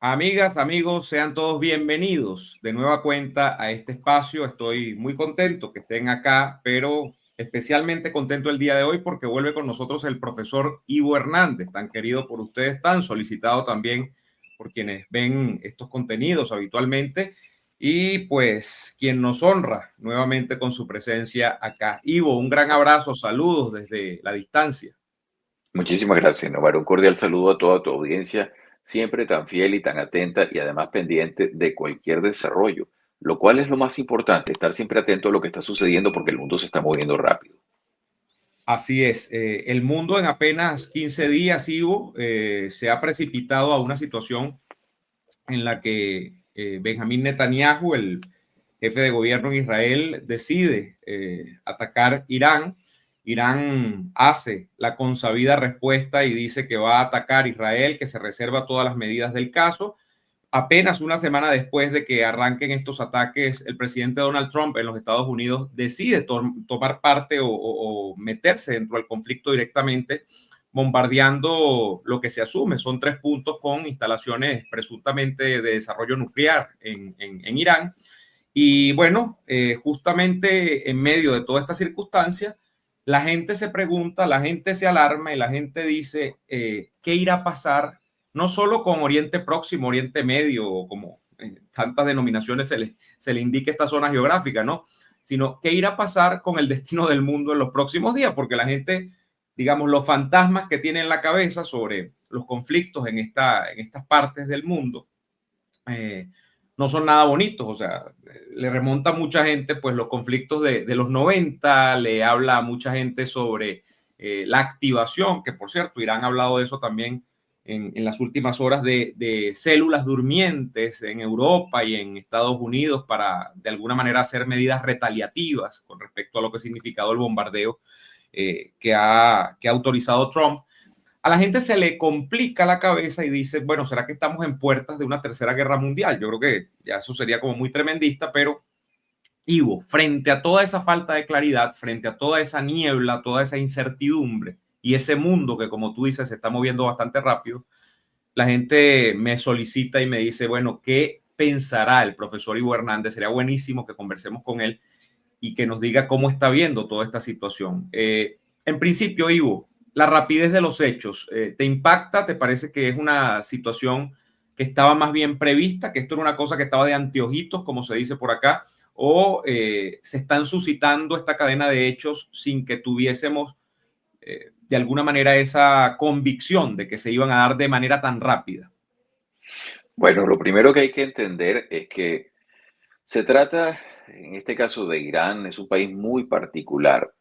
Amigas, amigos, sean todos bienvenidos de nueva cuenta a este espacio. Estoy muy contento que estén acá, pero especialmente contento el día de hoy porque vuelve con nosotros el profesor Ivo Hernández, tan querido por ustedes, tan solicitado también por quienes ven estos contenidos habitualmente y pues quien nos honra nuevamente con su presencia acá. Ivo, un gran abrazo, saludos desde la distancia. Muchísimas gracias, Nomar. Un cordial saludo a toda tu audiencia, siempre tan fiel y tan atenta y además pendiente de cualquier desarrollo, lo cual es lo más importante, estar siempre atento a lo que está sucediendo porque el mundo se está moviendo rápido. Así es, el mundo en apenas 15 días, Ivo, se ha precipitado a una situación en la que Benjamín Netanyahu, el jefe de gobierno en Israel, decide atacar Irán. Irán hace la consabida respuesta y dice que va a atacar Israel, que se reserva todas las medidas del caso. Apenas una semana después de que arranquen estos ataques, el presidente Donald Trump en los Estados Unidos decide tomar parte o meterse dentro del conflicto directamente, bombardeando lo que se asume son 3 puntos con instalaciones presuntamente de desarrollo nuclear en Irán. Y bueno, justamente en medio de toda esta circunstancia, la gente se pregunta, la gente se alarma y la gente dice, ¿qué irá a pasar? No solo con Oriente Próximo, Oriente Medio, o como tantas denominaciones se le indique esta zona geográfica, ¿no? Sino, ¿qué irá a pasar con el destino del mundo en los próximos días? Porque la gente, digamos, los fantasmas que tiene en la cabeza sobre los conflictos en estas partes del mundo, eh, no son nada bonitos, o sea, le remonta a mucha gente pues los conflictos de los 90, le habla a mucha gente sobre la activación, que por cierto, Irán ha hablado de eso también en las últimas horas de células durmientes en Europa y en Estados Unidos para de alguna manera hacer medidas retaliativas con respecto a lo que ha significado el bombardeo que ha autorizado Trump. A la gente se le complica la cabeza y dice, bueno, ¿será que estamos en puertas de una tercera guerra mundial? Yo creo que ya eso sería como muy tremendista, pero Ivo, frente a toda esa falta de claridad, frente a toda esa niebla, toda esa incertidumbre y ese mundo que, como tú dices, se está moviendo bastante rápido, la gente me solicita y me dice, bueno, ¿qué pensará el profesor Ivo Hernández? Sería buenísimo que conversemos con él y que nos diga cómo está viendo toda esta situación. En principio, Ivo, la rapidez de los hechos, ¿te impacta? ¿Te parece que es una situación que estaba más bien prevista, que esto era una cosa que estaba de anteojitos, como se dice por acá, o se están suscitando esta cadena de hechos sin que tuviésemos de alguna manera esa convicción de que se iban a dar de manera tan rápida? Bueno, lo primero que hay que entender es que se trata, en este caso de Irán, es un país muy particular.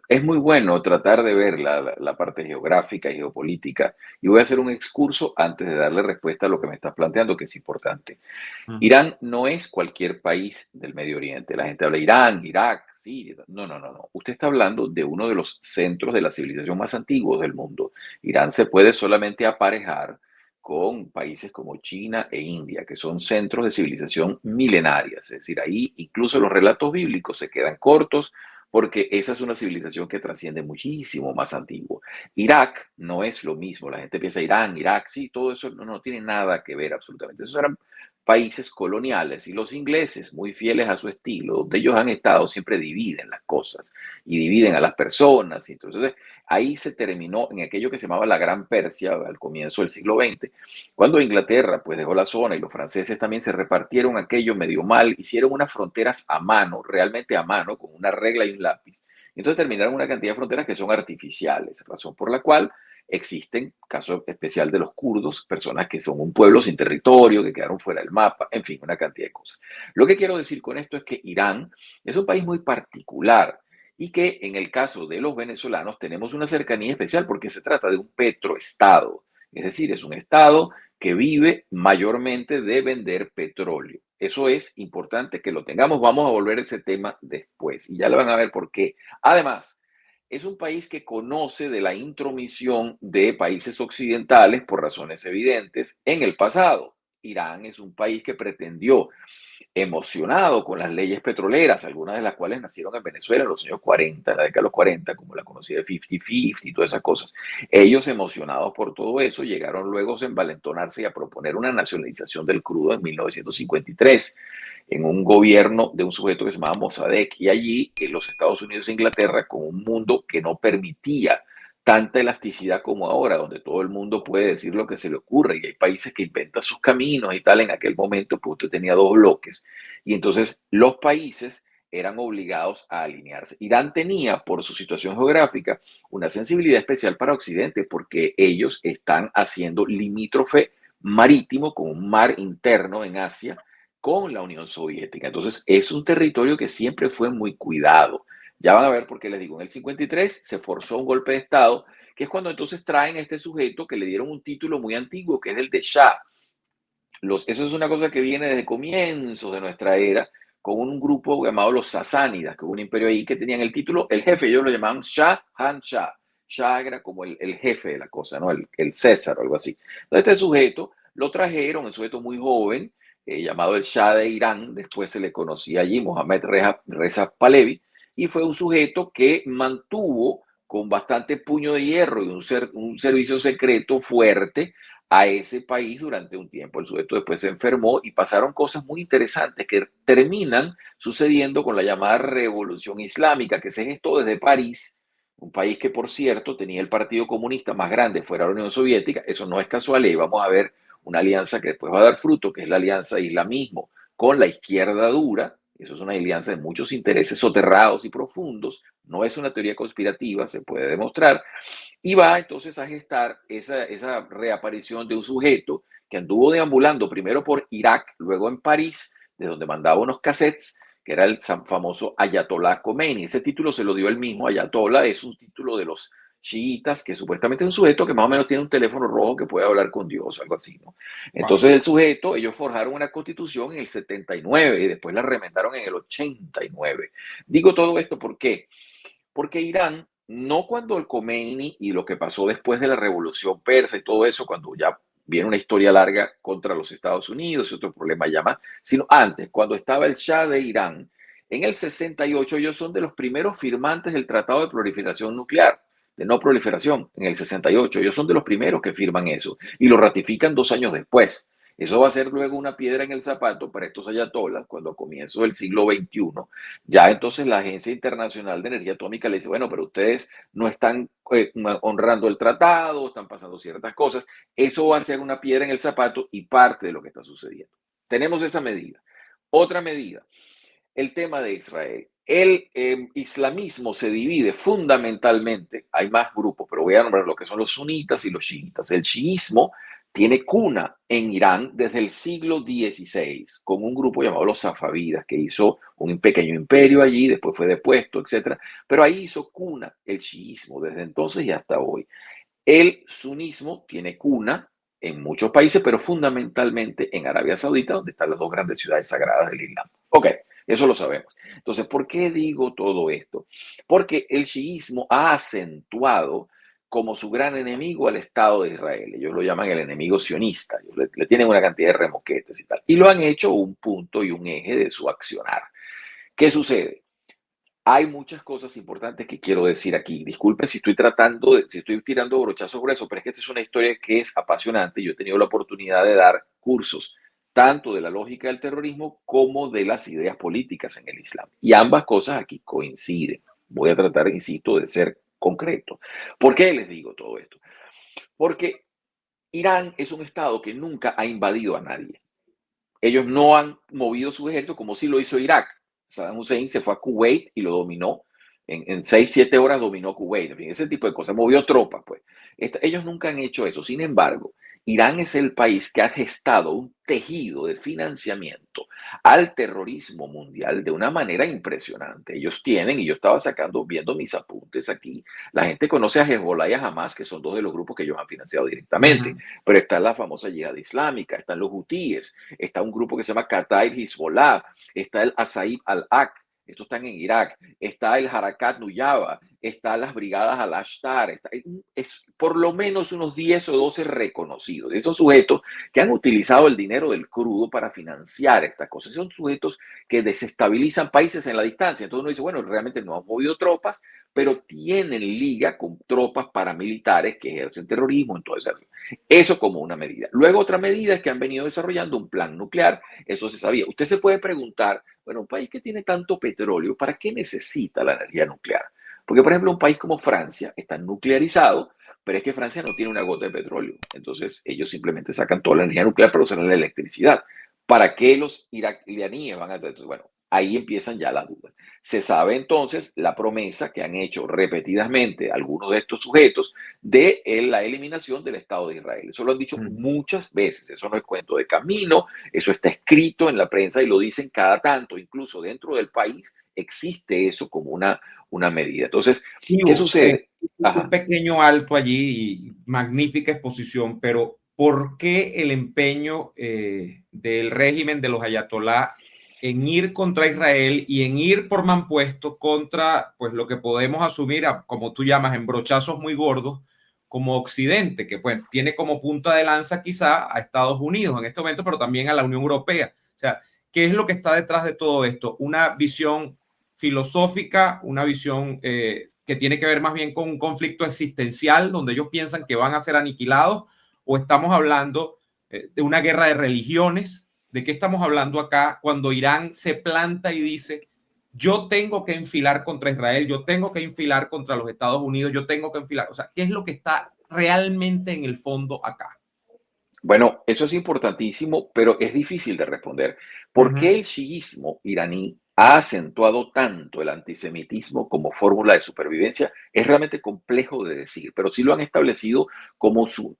Es muy bueno tratar de ver la parte geográfica y geopolítica. Y voy a hacer un excurso antes de darle respuesta a lo que me estás planteando, que es importante. Uh -huh. Irán no es cualquier país del Medio Oriente. La gente habla Irán, Irak, Siria. No, no, no, no. Usted está hablando de uno de los centros de la civilización más antiguos del mundo. Irán se puede solamente aparejar con países como China e India, que son centros de civilización milenarias. Es decir, ahí incluso los relatos bíblicos se quedan cortos porque esa es una civilización que trasciende muchísimo más antiguo. Irak no es lo mismo. La gente piensa Irán, Irak, sí, todo eso no tiene nada que ver absolutamente. Esos eran países coloniales y los ingleses, muy fieles a su estilo, donde ellos han estado, siempre dividen las cosas y dividen a las personas. Y entonces ahí se terminó en aquello que se llamaba la Gran Persia al comienzo del siglo XX, cuando Inglaterra pues dejó la zona y los franceses también se repartieron aquello medio mal, hicieron unas fronteras a mano, realmente a mano, con una regla y un lápiz. Entonces terminaron una cantidad de fronteras que son artificiales, razón por la cual existen, caso especial de los kurdos, personas que son un pueblo sin territorio, que quedaron fuera del mapa, en fin, una cantidad de cosas. Lo que quiero decir con esto es que Irán es un país muy particular y que en el caso de los venezolanos tenemos una cercanía especial porque se trata de un petroestado, es decir, es un estado que vive mayormente de vender petróleo. Eso es importante que lo tengamos. Vamos a volver a ese tema después y ya le van a ver por qué. Además, es un país que conoce de la intromisión de países occidentales por razones evidentes en el pasado. Irán es un país que pretendió emocionado con las leyes petroleras, algunas de las cuales nacieron en Venezuela en los años 40, en la década de los 40, como la conocida de 50-50 y todas esas cosas. Ellos, emocionados por todo eso, llegaron luego a envalentonarse y a proponer una nacionalización del crudo en 1953 en un gobierno de un sujeto que se llamaba Mossadegh, y allí en los Estados Unidos e Inglaterra, con un mundo que no permitía tanta elasticidad como ahora, donde todo el mundo puede decir lo que se le ocurre y hay países que inventan sus caminos y tal. En aquel momento, pues usted tenía dos bloques y entonces los países eran obligados a alinearse. Irán tenía, por su situación geográfica, una sensibilidad especial para Occidente porque ellos están haciendo limítrofe marítimo con un mar interno en Asia con la Unión Soviética. Entonces es un territorio que siempre fue muy cuidado. Ya van a ver por qué les digo, en el 53 se forzó un golpe de Estado, que es cuando entonces traen a este sujeto que le dieron un título muy antiguo, que es el de Shah. Eso es una cosa que viene desde comienzos de nuestra era, con un grupo llamado los Sasánidas, que hubo un imperio ahí que tenían el título, el jefe, ellos lo llamaban Shah Han Shah. Shah era como el jefe de la cosa, ¿no? El César o algo así. Entonces este sujeto lo trajeron, un sujeto muy joven, llamado el Shah de Irán, después se le conocía allí, Mohammad Reza Pahlavi, y fue un sujeto que mantuvo con bastante puño de hierro y un servicio secreto fuerte a ese país durante un tiempo. El sujeto después se enfermó y pasaron cosas muy interesantes que terminan sucediendo con la llamada Revolución Islámica, que se gestó desde París, un país que, por cierto, tenía el Partido Comunista más grande fuera de la Unión Soviética. Eso no es casual, y vamos a ver una alianza que después va a dar fruto, que es la alianza islamismo con la izquierda dura. Eso es una alianza de muchos intereses soterrados y profundos. No es una teoría conspirativa, se puede demostrar. Y va entonces a gestar esa reaparición de un sujeto que anduvo deambulando primero por Irak, luego en París, de donde mandaba unos cassettes, que era el famoso Ayatollah Khomeini. Ese título se lo dio él mismo. Ayatollah es un título de los chiitas, que supuestamente es un sujeto que más o menos tiene un teléfono rojo que puede hablar con Dios, algo así, ¿no? Entonces el sujeto, ellos forjaron una constitución en el 79 y después la remendaron en el 89. Digo todo esto ¿por qué? Porque Irán, no cuando el Khomeini y lo que pasó después de la Revolución Persa y todo eso, cuando ya viene una historia larga contra los Estados Unidos y otro problema ya más, sino antes, cuando estaba el Shah de Irán, en el 68 ellos son de los primeros firmantes del Tratado de Proliferación Nuclear, de no proliferación, en el 68. Ellos son de los primeros que firman eso y lo ratifican 2 años después. Eso va a ser luego una piedra en el zapato para estos ayatolas cuando a comienzos del siglo XXI ya entonces la Agencia Internacional de Energía Atómica le dice, bueno, pero ustedes no están honrando el tratado, están pasando ciertas cosas. Eso va a ser una piedra en el zapato y parte de lo que está sucediendo. Tenemos esa medida. Otra medida, el tema de Israel. El islamismo se divide fundamentalmente, hay más grupos, pero voy a nombrar lo que son los sunitas y los chiitas. El chiismo tiene cuna en Irán desde el siglo XVI, con un grupo llamado los safavidas, que hizo un pequeño imperio allí, después fue depuesto, etc. Pero ahí hizo cuna el chiismo desde entonces y hasta hoy. El sunismo tiene cuna en muchos países, pero fundamentalmente en Arabia Saudita, donde están las dos grandes ciudades sagradas del Islam. Ok, eso lo sabemos. Entonces, ¿por qué digo todo esto? Porque el chiismo ha acentuado como su gran enemigo al Estado de Israel. Ellos lo llaman el enemigo sionista. Ellos le tienen una cantidad de remoquetes y tal. Y lo han hecho un punto y un eje de su accionar. ¿Qué sucede? Hay muchas cosas importantes que quiero decir aquí. Disculpe si si estoy tirando brochazo sobre eso, pero es que esta es una historia que es apasionante. Yo he tenido la oportunidad de dar cursos tanto de la lógica del terrorismo como de las ideas políticas en el Islam. Y ambas cosas aquí coinciden. Voy a tratar, insisto, de ser concreto. ¿Por qué les digo todo esto? Porque Irán es un estado que nunca ha invadido a nadie. Ellos no han movido sus ejércitos como sí lo hizo Irak. Saddam Hussein se fue a Kuwait y lo dominó. En 6, 7 horas dominó Kuwait. En fin, ese tipo de cosas. Movió tropas, pues. Ellos nunca han hecho eso. Sin embargo, Irán es el país que ha gestado un tejido de financiamiento al terrorismo mundial de una manera impresionante. Ellos tienen, y yo estaba viendo mis apuntes aquí, la gente conoce a Hezbollah y a Hamas, que son dos de los grupos que ellos han financiado directamente, pero está la famosa Yihad Islámica, están los hutíes, está un grupo que se llama Kataib Hezbollah, está el Asaib al-Aq, estos están en Irak, está el Harakat Nuyaba, están las brigadas Al-Ashtar, es por lo menos unos 10 o 12 reconocidos. Estos sujetos que han utilizado el dinero del crudo para financiar estas cosas. Son sujetos que desestabilizan países en la distancia. Entonces uno dice, bueno, realmente no han movido tropas, pero tienen liga con tropas paramilitares que ejercen terrorismo. Entonces, eso como una medida. Luego otra medida es que han venido desarrollando un plan nuclear. Eso se sabía. Usted se puede preguntar, bueno, un país que tiene tanto petróleo, ¿para qué necesita la energía nuclear? Porque, por ejemplo, un país como Francia está nuclearizado, pero es que Francia no tiene una gota de petróleo. Entonces, ellos simplemente sacan toda la energía nuclear para usar la electricidad. ¿Para qué los iraníes van a...? Entonces, bueno, ahí empiezan ya las dudas. Se sabe entonces la promesa que han hecho repetidamente algunos de estos sujetos de la eliminación del Estado de Israel. Eso lo han dicho muchas veces. Eso no es cuento de camino. Eso está escrito en la prensa y lo dicen cada tanto. Incluso dentro del país existe eso como una medida. Entonces, ¿qué sucede? Un pequeño alto allí y magnífica exposición, pero ¿por qué el empeño del régimen de los ayatolá en ir contra Israel y en ir por mampuesto contra, pues lo que podemos asumir, como tú llamas, en brochazos muy gordos, como Occidente, que pues tiene como punta de lanza quizá a Estados Unidos en este momento, pero también a la Unión Europea? O sea, ¿qué es lo que está detrás de todo esto? Una visión filosófica, una visión que tiene que ver más bien con un conflicto existencial, donde ellos piensan que van a ser aniquilados, o estamos hablando de una guerra de religiones. ¿De qué estamos hablando acá cuando Irán se planta y dice, yo tengo que enfilar contra Israel, yo tengo que enfilar contra los Estados Unidos, yo tengo que enfilar? O sea, ¿qué es lo que está realmente en el fondo acá? Bueno, eso es importantísimo, pero es difícil de responder. ¿Por qué el chiismo iraní ha acentuado tanto el antisemitismo como fórmula de supervivencia? Es realmente complejo de decir, pero sí lo han establecido como su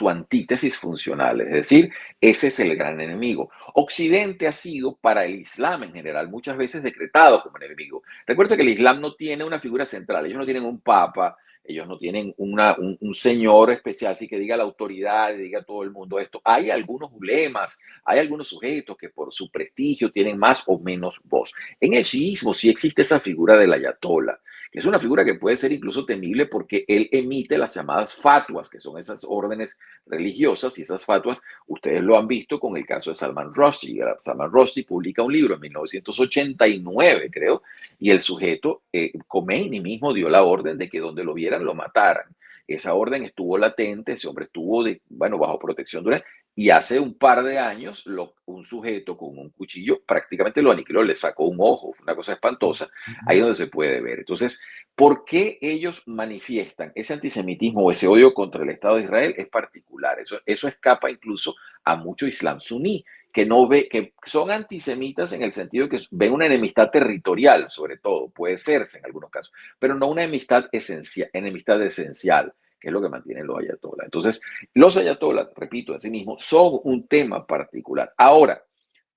antítesis funcional. Es decir, ese es el gran enemigo. Occidente ha sido para el Islam en general muchas veces decretado como enemigo. Recuerda que el Islam no tiene una figura central, ellos no tienen un papa. Ellos no tienen un señor especial, así que diga la autoridad, diga a todo el mundo esto. Hay algunos ulemas, hay algunos sujetos que por su prestigio tienen más o menos voz. En el chiismo sí existe esa figura del ayatollah, que es una figura que puede ser incluso temible porque él emite las llamadas fatuas, que son esas órdenes religiosas, y esas fatuas ustedes lo han visto con el caso de Salman Rushdie. Salman Rushdie publica un libro en 1989, creo, y el sujeto, Khomeini mismo dio la orden de que donde lo vieran lo mataran. Esa orden estuvo latente, ese hombre estuvo, bajo protección durante, y hace un par de años un sujeto con un cuchillo prácticamente lo aniquiló, le sacó un ojo, fue una cosa espantosa, ahí donde se puede ver. Entonces, ¿por qué ellos manifiestan ese antisemitismo o ese odio contra el Estado de Israel? Es particular, eso escapa incluso a mucho Islam suní, que son antisemitas en el sentido que ven una enemistad territorial, sobre todo, puede serse en algunos casos, pero no una enemistad esencial, que es lo que mantienen los ayatolás. Entonces, los ayatolás, repito, en sí mismos, son un tema particular. Ahora,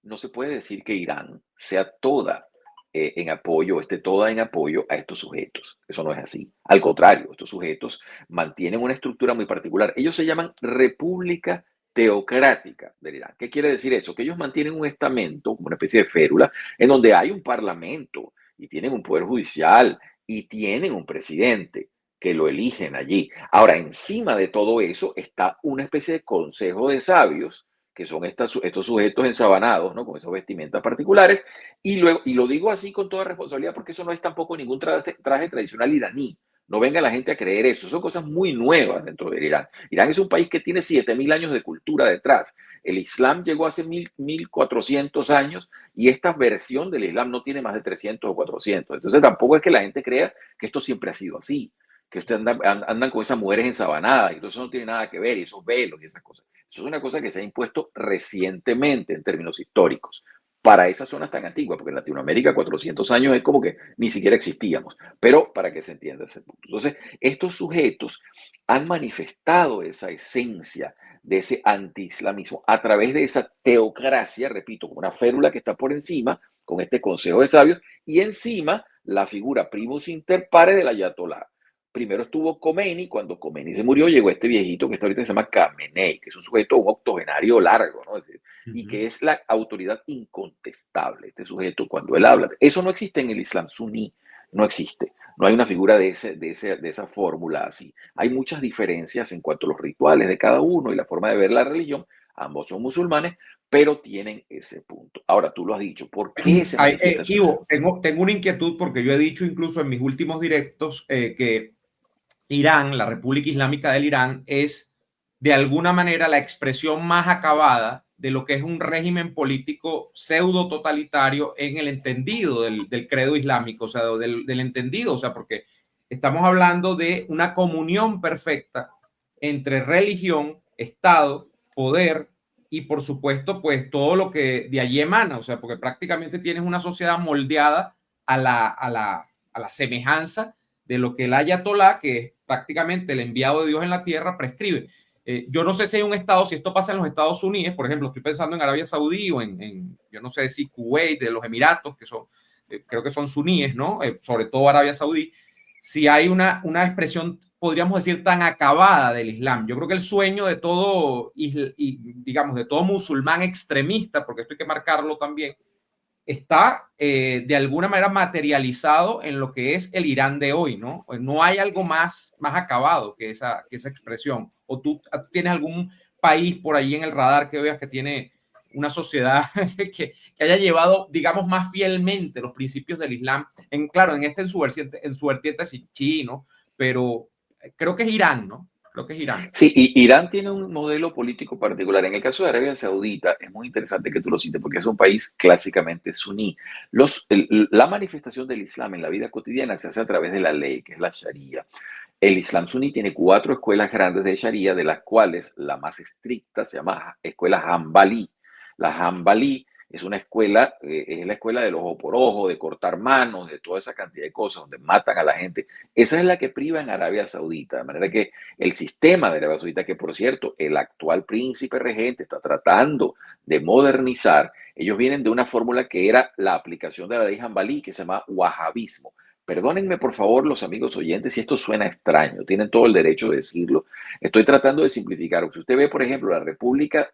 no se puede decir que Irán sea toda en apoyo, esté toda en apoyo a estos sujetos. Eso no es así. Al contrario, estos sujetos mantienen una estructura muy particular. Ellos se llaman República Teocrática del Irán. ¿Qué quiere decir eso? Que ellos mantienen un estamento, como una especie de férula, en donde hay un parlamento y tienen un poder judicial y tienen un presidente que lo eligen allí. Ahora, encima de todo eso está una especie de consejo de sabios, que son estos sujetos ensabanados, ¿no? Con esas vestimentas particulares, y lo digo así con toda responsabilidad porque eso no es tampoco ningún traje tradicional iraní. No venga la gente a creer eso. Son cosas muy nuevas dentro de Irán. Irán es un país que tiene 7.000 años de cultura detrás. El Islam llegó hace 1.400 años y esta versión del Islam no tiene más de 300 o 400. Entonces tampoco es que la gente crea que esto siempre ha sido así, que ustedes andan con esas mujeres ensabanadas y todo eso no tiene nada que ver, y esos velos y esas cosas. Eso es una cosa que se ha impuesto recientemente en términos históricos para esas zonas tan antiguas, porque en Latinoamérica 400 años es como que ni siquiera existíamos, pero para que se entienda ese punto. Entonces, estos sujetos han manifestado esa esencia de ese anti-islamismo a través de esa teocracia, repito, como una férula que está por encima, con este consejo de sabios, y encima la figura primus inter pares del ayatolá. Primero estuvo Khomeini, cuando Khomeini se murió, llegó este viejito que está ahorita, que se llama Khamenei, que es un sujeto, un octogenario largo, ¿no? Es decir, y que es la autoridad incontestable, este sujeto cuando él habla. Eso no existe en el Islam suní, no existe. No hay una figura de esa fórmula así. Hay muchas diferencias en cuanto a los rituales de cada uno y la forma de ver la religión. Ambos son musulmanes, pero tienen ese punto. Ahora, tú lo has dicho, ¿por qué se manifiesta eso? Ivo, tengo una inquietud porque yo he dicho incluso en mis últimos directos que Irán, la República Islámica del Irán, es de alguna manera la expresión más acabada de lo que es un régimen político pseudo totalitario en el entendido del credo islámico, o sea, del entendido, o sea, porque estamos hablando de una comunión perfecta entre religión, Estado, poder y por supuesto, pues todo lo que de allí emana, o sea, porque prácticamente tienes una sociedad moldeada a la semejanza de lo que el ayatolá, que es prácticamente el enviado de Dios en la tierra, prescribe. Yo no sé si hay un estado, si esto pasa en los Estados Unidos, por ejemplo, estoy pensando en Arabia Saudí o yo no sé si Kuwait, de los Emiratos, que son, creo que son suníes, ¿no? Sobre todo Arabia Saudí, si hay una expresión, podríamos decir, tan acabada del Islam. Yo creo que el sueño de todo, digamos, de todo musulmán extremista, porque esto hay que marcarlo también, está de alguna manera materializado en lo que es el Irán de hoy, ¿no? No hay algo más acabado que esa expresión. ¿O tú tienes algún país por ahí en el radar que veas que tiene una sociedad que haya llevado, digamos, más fielmente los principios del Islam? Claro, en su vertiente chino, pero creo que es Irán, ¿no? Creo que es Irán. Sí, y Irán tiene un modelo político particular. En el caso de Arabia Saudita, es muy interesante que tú lo cites porque es un país clásicamente suní. La manifestación del Islam en la vida cotidiana se hace a través de la ley, que es la Sharia. El Islam suní tiene 4 escuelas grandes de Sharia, de las cuales la más estricta se llama Escuela Hanbalí. La Hanbalí es una escuela, es la escuela del ojo por ojo, de cortar manos, de toda esa cantidad de cosas, donde matan a la gente. Esa es la que priva en Arabia Saudita, de manera que el sistema de Arabia Saudita, que por cierto, el actual príncipe regente está tratando de modernizar, ellos vienen de una fórmula que era la aplicación de la ley Hanbalí, que se llama wahabismo. Perdónenme, por favor, los amigos oyentes, si esto suena extraño, tienen todo el derecho de decirlo. Estoy tratando de simplificar. Si usted ve, por ejemplo, la República,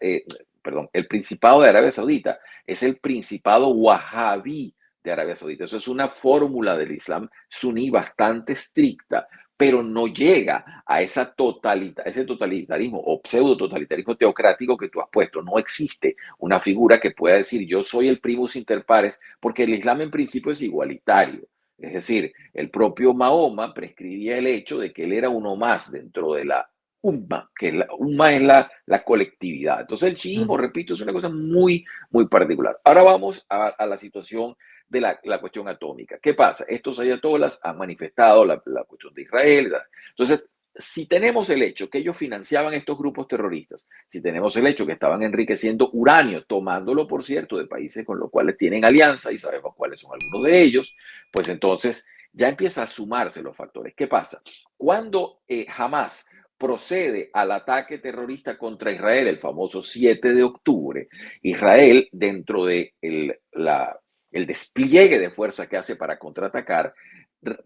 perdón, el Principado de Arabia Saudita es el Principado Wahhabí de Arabia Saudita. Eso es una fórmula del Islam suní bastante estricta, pero no llega a ese totalitarismo o pseudo totalitarismo teocrático que tú has puesto. No existe una figura que pueda decir yo soy el primus inter pares, porque el Islam en principio es igualitario. Es decir, el propio Mahoma prescribía el hecho de que él era uno más dentro de la umma, que la umma es la colectividad. Entonces el chiismo, repito, es una cosa muy, muy particular. Ahora vamos a la situación de la cuestión atómica. ¿Qué pasa? Estos ayatolas han manifestado la cuestión de Israel. Entonces, si tenemos el hecho que ellos financiaban estos grupos terroristas, si tenemos el hecho que estaban enriqueciendo uranio, tomándolo, por cierto, de países con los cuales tienen alianza y sabemos cuáles son algunos de ellos, pues entonces ya empieza a sumarse los factores. ¿Qué pasa? Cuando Hamas procede al ataque terrorista contra Israel, el famoso 7 de octubre, Israel, dentro de el despliegue de fuerza que hace para contraatacar,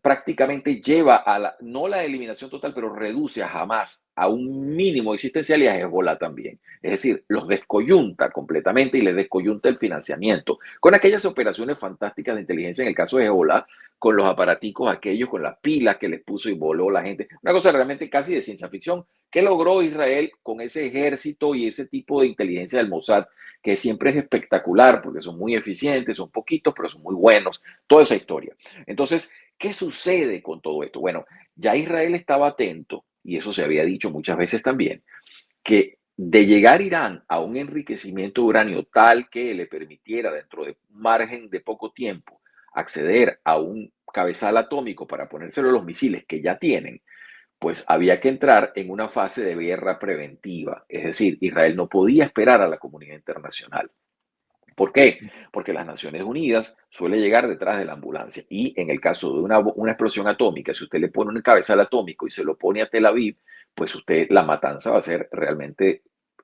prácticamente lleva no la eliminación total, pero reduce a Hamas a un mínimo existencial y a Hezbollah también. Es decir, los descoyunta completamente y les descoyunta el financiamiento. Con aquellas operaciones fantásticas de inteligencia, en el caso de Hezbollah, con los aparaticos aquellos, con las pilas que les puso y voló la gente. Una cosa realmente casi de ciencia ficción. ¿Qué logró Israel con ese ejército y ese tipo de inteligencia del Mossad, que siempre es espectacular porque son muy eficientes, son poquitos, pero son muy buenos? Toda esa historia. Entonces, ¿qué sucede con todo esto? Bueno, ya Israel estaba atento, y eso se había dicho muchas veces también, que de llegar Irán a un enriquecimiento de uranio tal que le permitiera, dentro de un margen de poco tiempo, acceder a un cabezal atómico para ponérselo a los misiles que ya tienen, pues había que entrar en una fase de guerra preventiva. Es decir, Israel no podía esperar a la comunidad internacional. ¿Por qué? Porque las Naciones Unidas suele llegar detrás de la ambulancia. Y en el caso de una explosión atómica, si usted le pone un cabezal atómico y se lo pone a Tel Aviv, pues la matanza va a ser realmente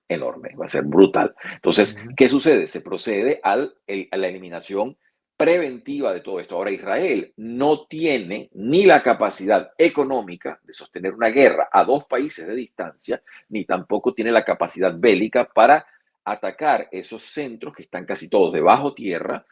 enorme, va a ser brutal. Entonces, ¿qué sucede? Se procede a la eliminación preventiva de todo esto. Ahora, Israel no tiene ni la capacidad económica de sostener una guerra a 2 países de distancia, ni tampoco tiene la capacidad bélica para atacar esos centros que están casi todos debajo tierra,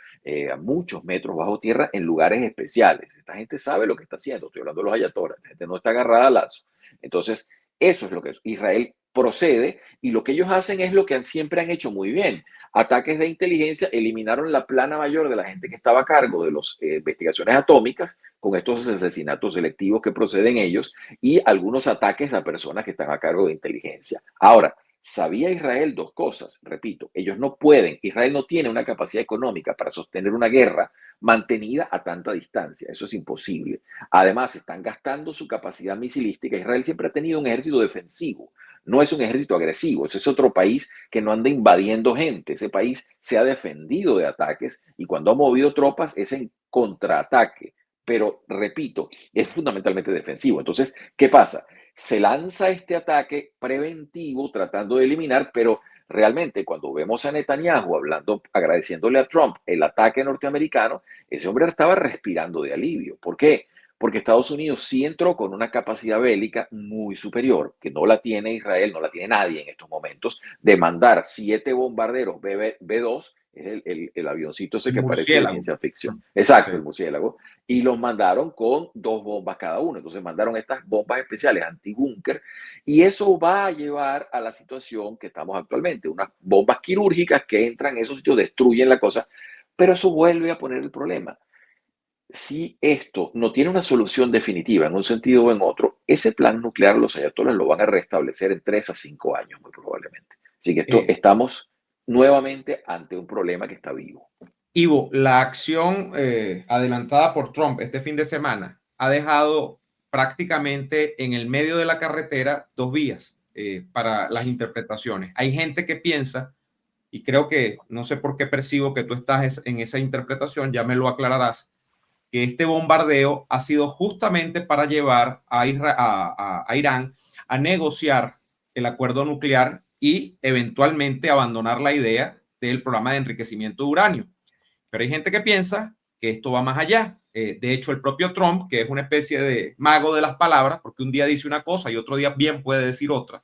a muchos metros bajo tierra, en lugares especiales. Esta gente sabe lo que está haciendo. Estoy hablando de los ayatoras. La gente no está agarrada a lazo. Entonces, eso es lo que es. Israel procede y lo que ellos hacen es lo que siempre han hecho muy bien. Ataques de inteligencia eliminaron la plana mayor de la gente que estaba a cargo de las investigaciones atómicas con estos asesinatos selectivos que proceden ellos y algunos ataques a personas que están a cargo de inteligencia. Ahora, sabía Israel dos cosas, repito, ellos no pueden, Israel no tiene una capacidad económica para sostener una guerra mantenida a tanta distancia, eso es imposible. Además, están gastando su capacidad misilística. Israel siempre ha tenido un ejército defensivo, no es un ejército agresivo, ese es otro país que no anda invadiendo gente, ese país se ha defendido de ataques y cuando ha movido tropas es en contraataque, pero repito, es fundamentalmente defensivo. Entonces, ¿qué pasa? Se lanza este ataque preventivo tratando de eliminar, pero realmente cuando vemos a Netanyahu hablando, agradeciéndole a Trump el ataque norteamericano, ese hombre estaba respirando de alivio. ¿Por qué? Porque Estados Unidos sí entró con una capacidad bélica muy superior, que no la tiene Israel, no la tiene nadie en estos momentos, de mandar 7 bombarderos B-2, es el avioncito ese El que parece de murciélago. ciencia ficción. Exacto, Sí. el murciélago. Y los mandaron con 2 bombas cada uno. Entonces mandaron estas bombas especiales antibúnker y eso va a llevar a la situación que estamos actualmente, unas bombas quirúrgicas que entran en esos sitios, destruyen la cosa, pero eso vuelve a poner el problema. Si esto no tiene una solución definitiva en un sentido o en otro, ese plan nuclear los ayatolas lo van a restablecer en 3 a 5 años, muy probablemente. Así que esto Eh, estamos nuevamente ante un problema que está vivo. Ivo, la acción adelantada por Trump este fin de semana ha dejado prácticamente en el medio de la carretera dos vías para las interpretaciones. Hay gente que piensa, y creo que no sé por qué percibo que tú estás en esa interpretación, ya me lo aclararás, que este bombardeo ha sido justamente para llevar a Irán a negociar el acuerdo nuclear y eventualmente abandonar la idea del programa de enriquecimiento de uranio. Pero hay gente que piensa que esto va más allá. De hecho, el propio Trump, que es una especie de mago de las palabras, porque un día dice una cosa y otro día bien puede decir otra,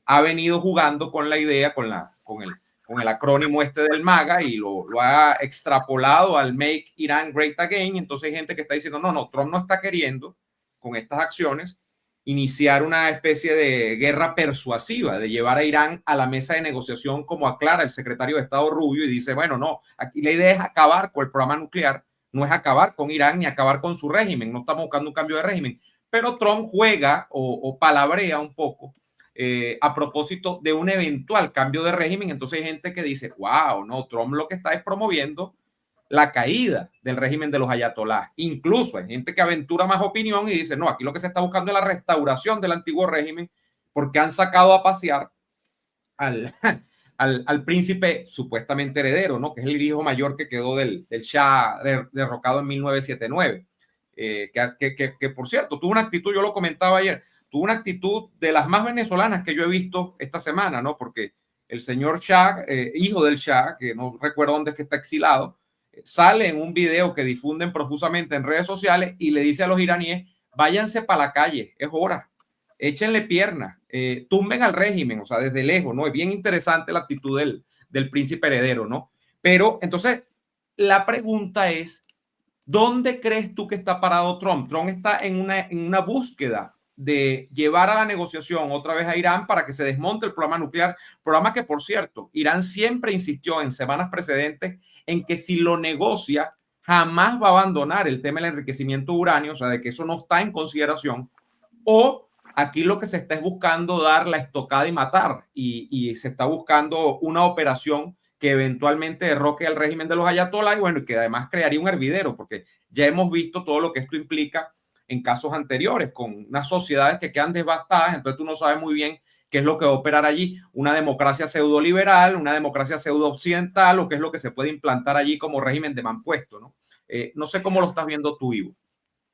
ha venido jugando con la idea, con el acrónimo este del MAGA y lo ha extrapolado al Make Iran Great Again. Entonces hay gente que está diciendo, no, Trump no está queriendo con estas acciones iniciar una especie de guerra persuasiva, de llevar a Irán a la mesa de negociación, como aclara el secretario de Estado Rubio, y dice, bueno, no, aquí la idea es acabar con el programa nuclear, no es acabar con Irán ni acabar con su régimen, no estamos buscando un cambio de régimen, pero Trump juega o palabrea un poco a propósito de un eventual cambio de régimen. Entonces hay gente que dice, wow, no, Trump lo que está es promoviendo la caída del régimen de los ayatolás. Incluso hay gente que aventura más opinión y dice, no, aquí lo que se está buscando es la restauración del antiguo régimen porque han sacado a pasear al, al príncipe supuestamente heredero, ¿no? Que es el hijo mayor que quedó del Shah derrocado en 1979. Que por cierto, tuvo una actitud, yo lo comentaba ayer, tuvo una actitud de las más venezolanas que yo he visto esta semana, ¿no? Porque el señor Shah, hijo del Shah, que no recuerdo dónde es que está exilado, sale en un video que difunden profusamente en redes sociales y le dice a los iraníes, váyanse para la calle, es hora, échenle piernas, tumben al régimen, o sea, desde lejos, ¿no? Es bien interesante la actitud del príncipe heredero, ¿no? Pero entonces, la pregunta es, ¿dónde crees tú que está parado Trump? Trump está en una búsqueda de llevar a la negociación otra vez a Irán para que se desmonte el programa nuclear, programa que, por cierto, Irán siempre insistió en semanas precedentes en que si lo negocia, jamás va a abandonar el tema del enriquecimiento de uranio, o sea, de que eso no está en consideración, o aquí lo que se está es buscando dar la estocada y matar, y se está buscando una operación que eventualmente derroque al régimen de los ayatolás y bueno, y que además crearía un hervidero, porque ya hemos visto todo lo que esto implica en casos anteriores, con unas sociedades que quedan devastadas, entonces tú no sabes muy bien qué es lo que va a operar allí, una democracia pseudo liberal, una democracia pseudo occidental, o qué es lo que se puede implantar allí como régimen de mampuesto, ¿no? No sé cómo lo estás viendo tú, Ivo.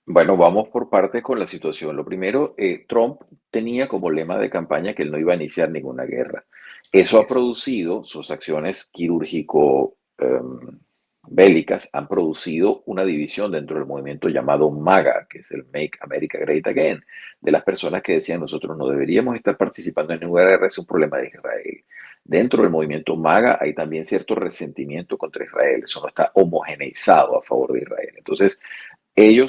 Bueno, vamos por partes con la situación. Lo primero, Trump tenía como lema de campaña que él no iba a iniciar ninguna guerra. Eso Así ha es. producido sus acciones quirúrgico bélicas han producido una división dentro del movimiento llamado MAGA, que es el Make America Great Again, de las personas que decían nosotros no deberíamos estar participando en ninguna guerra, es un problema de Israel. Dentro del movimiento MAGA hay también cierto resentimiento contra Israel, eso no está homogeneizado a favor de Israel. Entonces,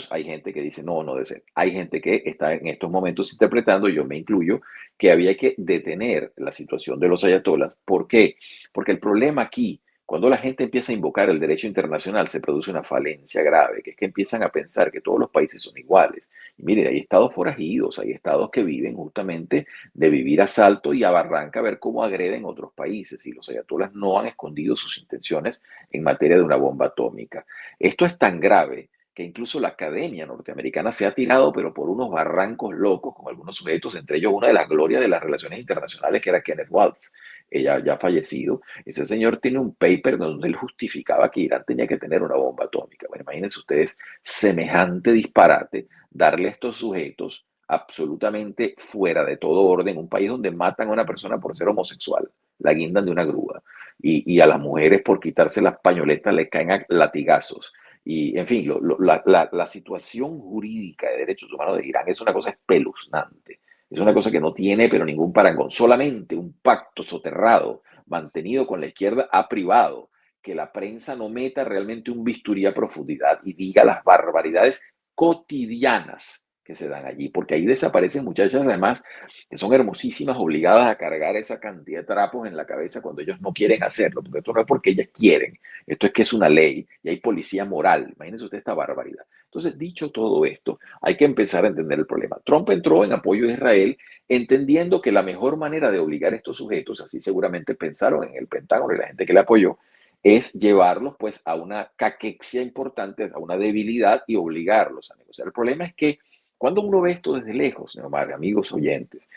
hay gente que dice, no, no debe ser. Hay gente que está en estos momentos interpretando, yo me incluyo, que había que detener la situación de los ayatolas. ¿Por qué? Porque el problema aquí, cuando la gente empieza a invocar el derecho internacional, se produce una falencia grave, que es que empiezan a pensar que todos los países son iguales. Y mire, hay estados forajidos, hay estados que viven justamente de vivir a salto y a barranca a ver cómo agreden otros países. Y los ayatolas no han escondido sus intenciones en materia de una bomba atómica. Esto es tan grave que incluso la academia norteamericana se ha tirado, pero por unos barrancos locos con algunos sujetos, entre ellos una de las glorias de las relaciones internacionales, que era Kenneth Waltz, ella ya fallecido. Ese señor tiene un paper donde él justificaba que Irán tenía que tener una bomba atómica. Bueno, imagínense ustedes semejante disparate, darle a estos sujetos absolutamente fuera de todo orden, un país donde matan a una persona por ser homosexual, la guindan de una grúa, y a las mujeres por quitarse las pañoletas le caen a latigazos. Y, en fin, la situación jurídica de derechos humanos de Irán es una cosa espeluznante. Es una cosa que no tiene, pero ningún parangón. Solamente un pacto soterrado, mantenido con la izquierda, ha privado que la prensa no meta realmente un bisturí a profundidad y diga las barbaridades cotidianas que se dan allí, porque ahí desaparecen muchachas, además, que son hermosísimas, obligadas a cargar esa cantidad de trapos en la cabeza cuando ellos no quieren hacerlo, porque esto no es porque ellas quieren, esto es que es una ley y hay policía moral. Imagínense usted esta barbaridad. Entonces, dicho todo esto, hay que empezar a entender el problema. Trump entró en apoyo a Israel, entendiendo que la mejor manera de obligar a estos sujetos, así seguramente pensaron en el Pentágono y la gente que le apoyó, es llevarlos pues a una caquexia importante, a una debilidad y obligarlos a negociar. El problema es que cuando uno ve esto desde lejos, Neomar, amigos oyentes,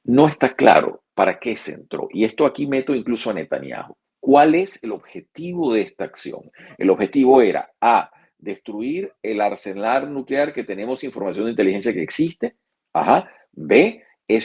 no está claro para qué se entró. Y esto aquí meto incluso a Netanyahu. ¿Cuál es el objetivo de esta acción? El objetivo era A, destruir el arsenal nuclear que tenemos información de inteligencia que existe. Ajá. B, es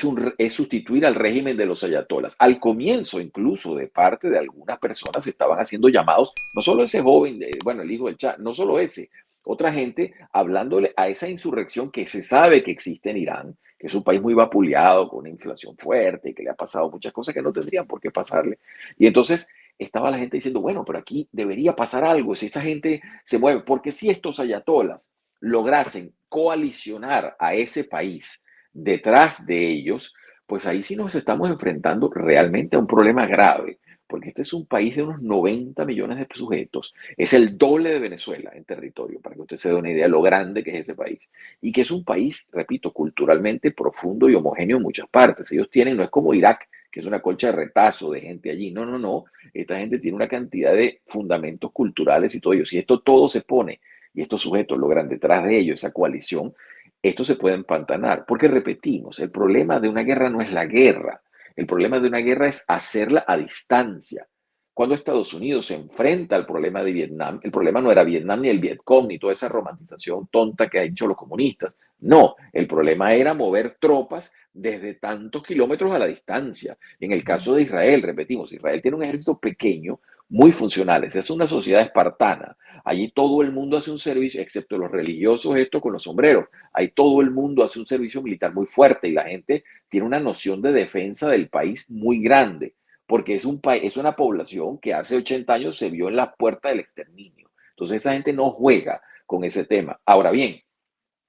sustituir al régimen de los ayatolas. Al comienzo, incluso de parte de algunas personas, estaban haciendo llamados, no solo ese joven, bueno, el hijo del Shah, no solo ese, otra gente hablándole a esa insurrección que se sabe que existe en Irán, que es un país muy vapuleado, con una inflación fuerte, y que le ha pasado muchas cosas que no tendrían por qué pasarle. Y entonces estaba la gente diciendo, bueno, pero aquí debería pasar algo si esa gente se mueve, porque si estos ayatolas lograsen coalicionar a ese país detrás de ellos, pues ahí sí nos estamos enfrentando realmente a un problema grave, porque este es un país de unos 90 millones de sujetos, es el doble de Venezuela en territorio, para que usted se dé una idea de lo grande que es ese país, y que es un país, repito, culturalmente profundo y homogéneo en muchas partes. Ellos tienen, no es como Irak, que es una colcha de retazo de gente allí, no, no, no, esta gente tiene una cantidad de fundamentos culturales y todo ello. Si esto todo se pone y estos sujetos logran detrás de ellos esa coalición, esto se puede empantanar, porque repetimos, el problema de una guerra no es la guerra, el problema de una guerra es hacerla a distancia. Cuando Estados Unidos se enfrenta al problema de Vietnam, el problema no era Vietnam ni el Vietcong ni toda esa romantización tonta que han hecho los comunistas. No, el problema era mover tropas desde tantos kilómetros a la distancia. En el caso de Israel, repetimos, Israel tiene un ejército pequeño, muy funcional, es una sociedad espartana. Allí todo el mundo hace un servicio, excepto los religiosos, esto con los sombreros. Ahí todo el mundo hace un servicio militar muy fuerte y la gente tiene una noción de defensa del país muy grande, porque es una población que hace 80 años se vio en la puerta del exterminio. Entonces esa gente no juega con ese tema. Ahora bien,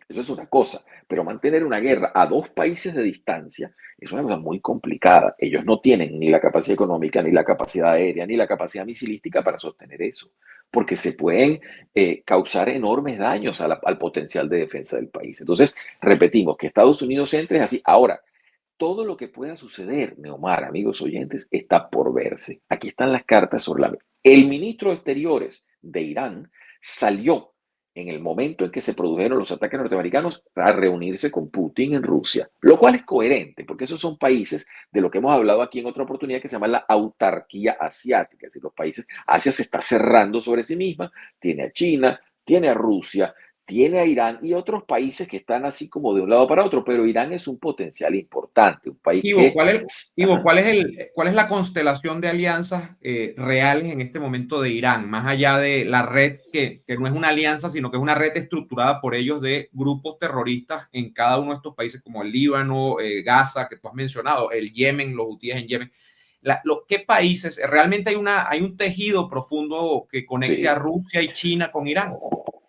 eso es una cosa, pero mantener una guerra a dos países de distancia es una cosa muy complicada. Ellos no tienen ni la capacidad económica, ni la capacidad aérea, ni la capacidad misilística para sostener eso, porque se pueden causar enormes daños al potencial de defensa del país. Entonces, repetimos, que Estados Unidos entre es así. Ahora, todo lo que pueda suceder, Neomar, amigos oyentes, está por verse. Aquí están las cartas sobre la mesa. El ministro de Exteriores de Irán salió en el momento en que se produjeron los ataques norteamericanos a reunirse con Putin en Rusia, lo cual es coherente, porque esos son países de lo que hemos hablado aquí en otra oportunidad que se llama la autarquía asiática, es decir, los países, Asia se está cerrando sobre sí misma, tiene a China, tiene a Rusia, tiene a Irán y otros países que están así como de un lado para otro, pero Irán es un potencial importante, un país Ivo, que... ¿cuál es, Ivo, Ajá, cuál es la constelación de alianzas reales en este momento de Irán, más allá de la red que no es una alianza, sino que es una red estructurada por ellos de grupos terroristas en cada uno de estos países, como el Líbano, Gaza, que tú has mencionado, el Yemen, los hutíes en Yemen? ¿Qué países? ¿Realmente hay un tejido profundo que conecte a sí. Rusia y China con Irán?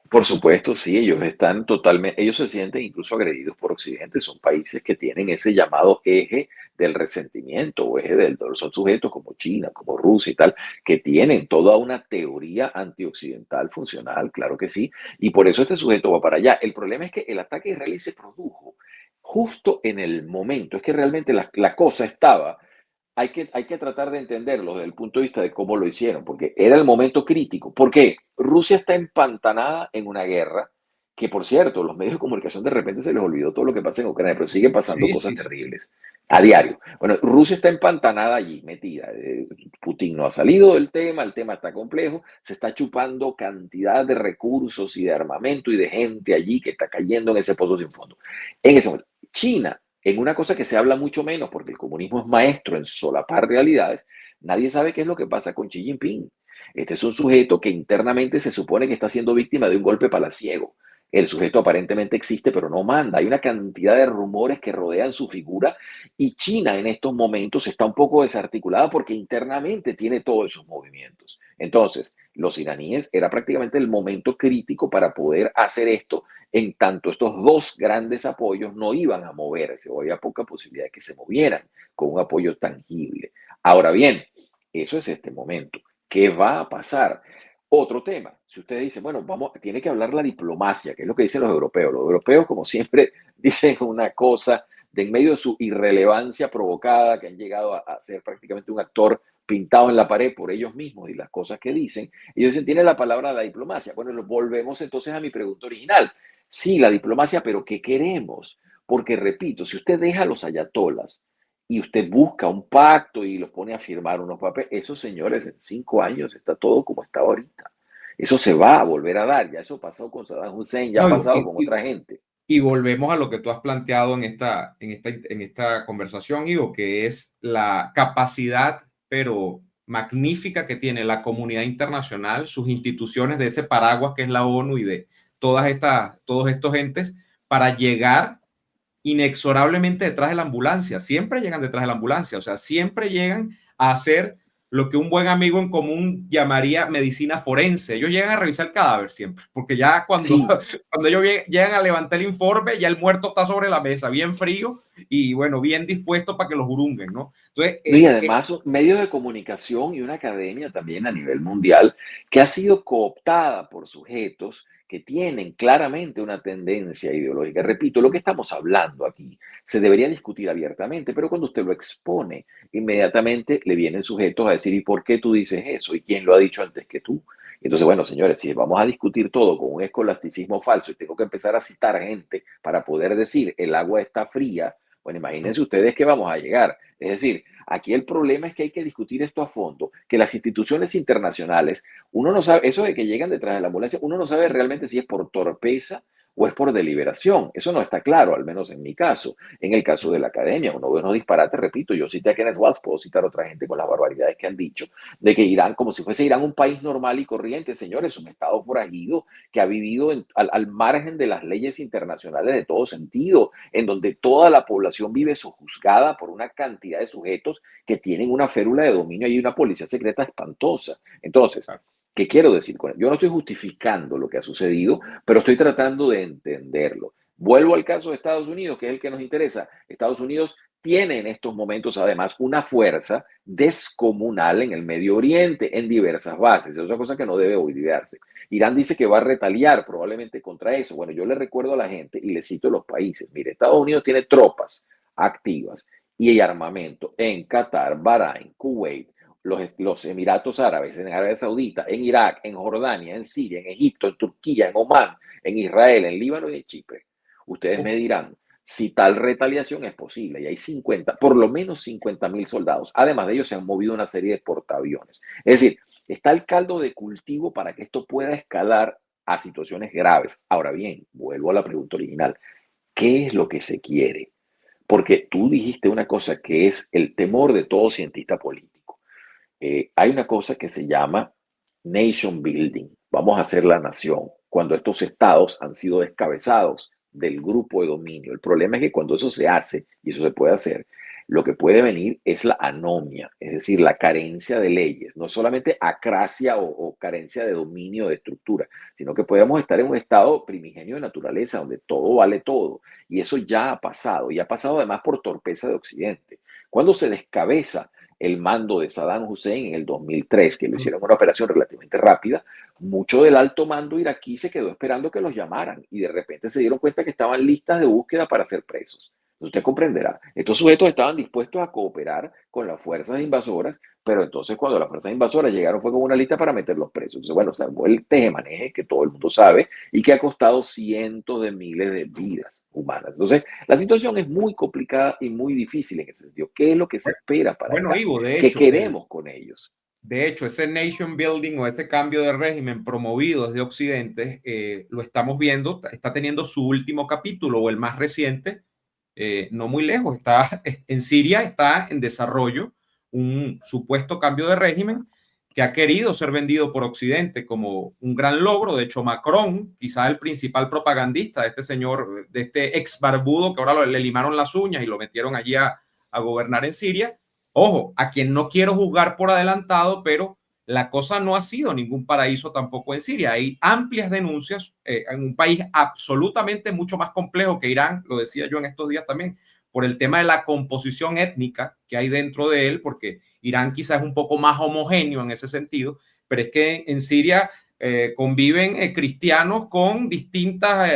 Por supuesto, sí, ellos están totalmente, ellos se sienten incluso agredidos por Occidente, son países que tienen ese llamado eje del resentimiento o eje del dolor, son sujetos como China, como Rusia y tal, que tienen toda una teoría antioccidental funcional, claro que sí, y por eso este sujeto va para allá. El problema es que el ataque israelí se produjo justo en el momento, es que realmente la cosa estaba hay que tratar de entenderlo desde el punto de vista de cómo lo hicieron, porque era el momento crítico. ¿Por qué? Rusia está empantanada en una guerra que, por cierto, los medios de comunicación de repente se les olvidó todo lo que pasa en Ucrania, pero siguen pasando Sí, cosas sí, sí. terribles a diario. Bueno, Rusia está empantanada allí, metida. Putin no ha salido del tema, el tema está complejo, se está chupando cantidad de recursos y de armamento y de gente allí que está cayendo en ese pozo sin fondo. En ese momento, China en una cosa que se habla mucho menos, porque el comunismo es maestro en solapar realidades, nadie sabe qué es lo que pasa con Xi Jinping. Este es un sujeto que internamente se supone que está siendo víctima de un golpe palaciego. El sujeto aparentemente existe, pero no manda. Hay una cantidad de rumores que rodean su figura y China en estos momentos está un poco desarticulada porque internamente tiene todos esos movimientos. Entonces, los iraníes era prácticamente el momento crítico para poder hacer esto en tanto estos dos grandes apoyos no iban a moverse o había poca posibilidad de que se movieran con un apoyo tangible. Ahora bien, eso es este momento. ¿Qué va a pasar? Otro tema, si ustedes dicen, bueno, vamos, tiene que hablar la diplomacia, que es lo que dicen los europeos. Los europeos, como siempre, dicen una cosa de en medio de su irrelevancia provocada, que han llegado a ser prácticamente un actor pintado en la pared por ellos mismos y las cosas que dicen, ellos dicen, tiene la palabra la diplomacia. Bueno, volvemos entonces a mi pregunta original. Sí, la diplomacia, pero ¿qué queremos? Porque, repito, si usted deja a los ayatolas y usted busca un pacto y los pone a firmar unos papeles, esos señores en 5 años está todo como está ahorita. Eso se va a volver a dar. Ya eso pasó con Saddam Hussein, ya ha No, pasado con otra gente. y volvemos a lo que tú has planteado en esta conversación, Ivo, que es la capacidad, pero magnífica que tiene la comunidad internacional, sus instituciones de ese paraguas que es la ONU y de todos estos entes para llegar inexorablemente detrás de la ambulancia. Siempre llegan detrás de la ambulancia, o sea, siempre llegan a hacer lo que un buen amigo en común llamaría medicina forense. Ellos llegan a revisar el cadáver siempre, porque ya Sí, cuando ellos llegan a levantar el informe, ya el muerto está sobre la mesa, bien frío y bueno, bien dispuesto para que los jurunguen, ¿no? Entonces, no, y además medios de comunicación y una academia también a nivel mundial que ha sido cooptada por sujetos que tienen claramente una tendencia ideológica. Repito, lo que estamos hablando aquí se debería discutir abiertamente, pero cuando usted lo expone, inmediatamente le vienen sujetos a decir, ¿y por qué tú dices eso? ¿Y quién lo ha dicho antes que tú? Entonces, bueno, señores, si vamos a discutir todo con un escolasticismo falso y tengo que empezar a citar gente para poder decir el agua está fría, bueno, imagínense ustedes que vamos a llegar. Es decir, aquí el problema es que hay que discutir esto a fondo, que las instituciones internacionales, uno no sabe, eso de que llegan detrás de la ambulancia, uno no sabe realmente si es por torpeza o es por deliberación. Eso no está claro, al menos en mi caso. En el caso de la academia, uno ve unos disparates, repito, yo cité a Kenneth Waltz, puedo citar a otra gente con las barbaridades que han dicho, de que Irán, como si fuese Irán un país normal y corriente, señores, un estado forajido que ha vivido al margen de las leyes internacionales de todo sentido, en donde toda la población vive sojuzgada por una cantidad de sujetos que tienen una férula de dominio y una policía secreta espantosa. Entonces, ¿qué quiero decir con eso? Yo no estoy justificando lo que ha sucedido, pero estoy tratando de entenderlo. Vuelvo al caso de Estados Unidos, que es el que nos interesa. Estados Unidos tiene en estos momentos además una fuerza descomunal en el Medio Oriente, en diversas bases. Es otra cosa que no debe olvidarse. Irán dice que va a retaliar probablemente contra eso. Bueno, yo le recuerdo a la gente y le cito los países. Mire, Estados Unidos tiene tropas activas y armamento en Qatar, Bahrein, Kuwait, los Emiratos Árabes, en Arabia Saudita, en Irak, en Jordania, en Siria, en Egipto, en Turquía, en Omán, en Israel, en Líbano y en Chipre. Ustedes me dirán si tal retaliación es posible. Y hay 50, por lo menos 50.000 soldados. Además de ellos, se han movido una serie de portaaviones. Es decir, está el caldo de cultivo para que esto pueda escalar a situaciones graves. Ahora bien, vuelvo a la pregunta original. ¿Qué es lo que se quiere? Porque tú dijiste una cosa que es el temor de todo cientista político. Hay una cosa que se llama nation building. Vamos a hacer la nación. Cuando estos estados han sido descabezados del grupo de dominio. El problema es que cuando eso se hace, y eso se puede hacer, lo que puede venir es la anomia, es decir, la carencia de leyes, no solamente acracia o carencia de dominio de estructura, sino que podemos estar en un estado primigenio de naturaleza donde todo vale todo. Y eso ya ha pasado, y ha pasado además por torpeza de Occidente. Cuando se descabeza el mando de Saddam Hussein en el 2003, que lo hicieron una operación relativamente rápida, mucho del alto mando iraquí se quedó esperando que los llamaran y de repente se dieron cuenta que estaban listas de búsqueda para ser presos. Usted comprenderá, estos sujetos estaban dispuestos a cooperar con las fuerzas invasoras, pero entonces cuando las fuerzas invasoras llegaron fue con una lista para meterlos presos. Entonces, bueno, se armó el tejemaneje que todo el mundo sabe y que ha costado cientos de miles de vidas humanas. Entonces, la situación es muy complicada y muy difícil en ese sentido. ¿Qué es lo que se espera para Bueno, acá? Ivo, ¿Qué queremos con ellos? de hecho, ese nation building o ese cambio de régimen promovido desde Occidente, lo estamos viendo, está teniendo su último capítulo o el más reciente, no muy lejos. Está en Siria, está en desarrollo un supuesto cambio de régimen que ha querido ser vendido por Occidente como un gran logro. De hecho, Macron, quizás el principal propagandista de este señor, de este ex barbudo que ahora le limaron las uñas y lo metieron allí a gobernar en Siria. Ojo, a quien no quiero juzgar por adelantado, pero la cosa no ha sido ningún paraíso tampoco en Siria. Hay amplias denuncias en un país absolutamente mucho más complejo que Irán, lo decía yo en estos días también, por el tema de la composición étnica que hay dentro de él, porque Irán quizás es un poco más homogéneo en ese sentido, pero es que en Siria conviven cristianos con distintas